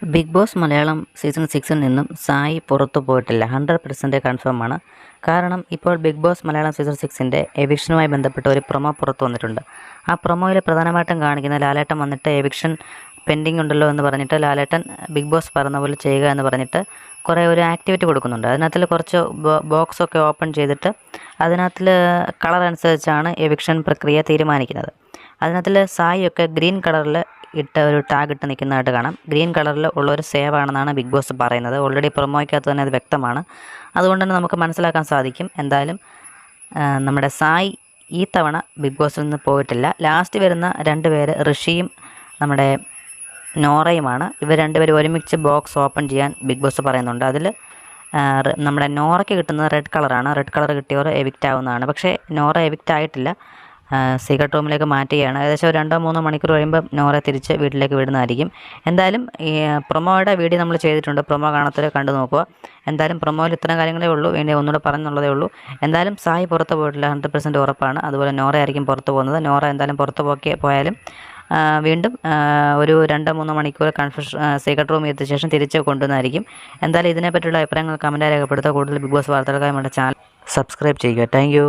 Big boss Malayalam season 6-ൽ നിന്നും സായി പുറത്തു പോയിട്ടില്ല. 100% കൺഫേം ആണ്. കാരണം ഇപ്പോൾ ബിഗ് ബോസ് മലയാളം സീസൺ 6-ൻ്റെ എവിക്ഷനുമായി ബന്ധപ്പെട്ട ഒരു പ്രൊമോ പുറത്തു വന്നിട്ടുണ്ട്. ആ പ്രൊമോയിൽ പ്രധാനമായിട്ടും കാണിക്കുന്ന ലാലേട്ടൻ വന്നിട്ട് എവിക്ഷൻ പെൻഡിങ് ഉണ്ടല്ലോ എന്ന് പറഞ്ഞിട്ട് ലാലേട്ടൻ ബിഗ് ബോസ് പറയുന്ന പോലെ ചെയ്യുക എന്ന് പറഞ്ഞിട്ട് കുറേ ഒരു ആക്ടിവിറ്റി കൊടുക്കുന്നുണ്ട്. അതിനകത്തിൽ കുറച്ച് ബോക്സൊക്കെ ഓപ്പൺ ചെയ്തിട്ട് അതിനകത്തിൽ കളർ അനുസരിച്ചാണ് എവിക്ഷൻ പ്രക്രിയ തീരുമാനിക്കുന്നത്. അതിനകത്തിൽ സായിയൊക്കെ ഗ്രീൻ കളറിൽ ഒരു ടാഗ് ഇട്ട് നിൽക്കുന്നതായിട്ട് കാണാം. ഗ്രീൻ കളറിൽ ഉള്ളൊരു സേവ് ആണെന്നാണ് ബിഗ് ബോസ് പറയുന്നത്. ഓൾറെഡി പ്രൊമോയ്ക്കകത്ത് തന്നെ അത് വ്യക്തമാണ്. അതുകൊണ്ട് തന്നെ നമുക്ക് മനസ്സിലാക്കാൻ സാധിക്കും. എന്തായാലും നമ്മുടെ സായി ഈ തവണ ബിഗ് ബോസിൽ നിന്ന് പോയിട്ടില്ല. ലാസ്റ്റ് വരുന്ന 2 പേര് ഋഷിയും നമ്മുടെ നോറയുമാണ്. ഇവർ 2 പേരും ഒരുമിച്ച് ബോക്സ് ഓപ്പൺ ചെയ്യാൻ ബിഗ് ബോസ് പറയുന്നുണ്ട്. അതിൽ നമ്മുടെ നോറയ്ക്ക് കിട്ടുന്നത് റെഡ് കളറാണ്. റെഡ് കളർ കിട്ടിയവർ എവിക്റ്റ് ആവുന്നതാണ്. പക്ഷേ നോറ എവിക്റ്റ് ആയിട്ടില്ല. സീക്രട്ട് റൂമിലേക്ക് മാറ്റുകയാണ്. ഏകദേശം ഒരു 2-3 മണിക്കൂർ കഴിയുമ്പോൾ നോറെ തിരിച്ച് വീട്ടിലേക്ക് വിടുന്നതായിരിക്കും. എന്തായാലും ഈ പ്രൊമോയുടെ വീഡിയോ നമ്മൾ ചെയ്തിട്ടുണ്ട്. പ്രൊമോ കാണാത്തവരെ കണ്ടു നോക്കുക. എന്തായാലും പ്രൊമോയിൽ ഇത്തരം കാര്യങ്ങളേ ഉള്ളൂ. ഇനി ഒന്നുകൂടെ പറഞ്ഞുള്ളതേ ഉള്ളൂ. എന്തായാലും സായി പുറത്ത് പോയിട്ടില്ല, 100% ഉറപ്പാണ്. അതുപോലെ നോറ ആയിരിക്കും പുറത്ത് പോകുന്നത്. നോറ എന്തായാലും പുറത്ത് പോയാലും വീണ്ടും ഒരു 2-3 മണിക്കൂർ സീക്രട്ട് റൂമിൽ എത്തിയ ശേഷം തിരിച്ച് കൊണ്ടുവന്നതായിരിക്കും. എന്തായാലും ഇതിനെപ്പറ്റിയുള്ള അഭിപ്രായങ്ങൾ കമൻറ്റായി രേഖപ്പെടുത്തുക. കൂടുതൽ ബിഗ് ബോസ് വാർത്തകൾക്കായി നമ്മുടെ ചാനൽ സബ്സ്ക്രൈബ് ചെയ്യുക. താങ്ക്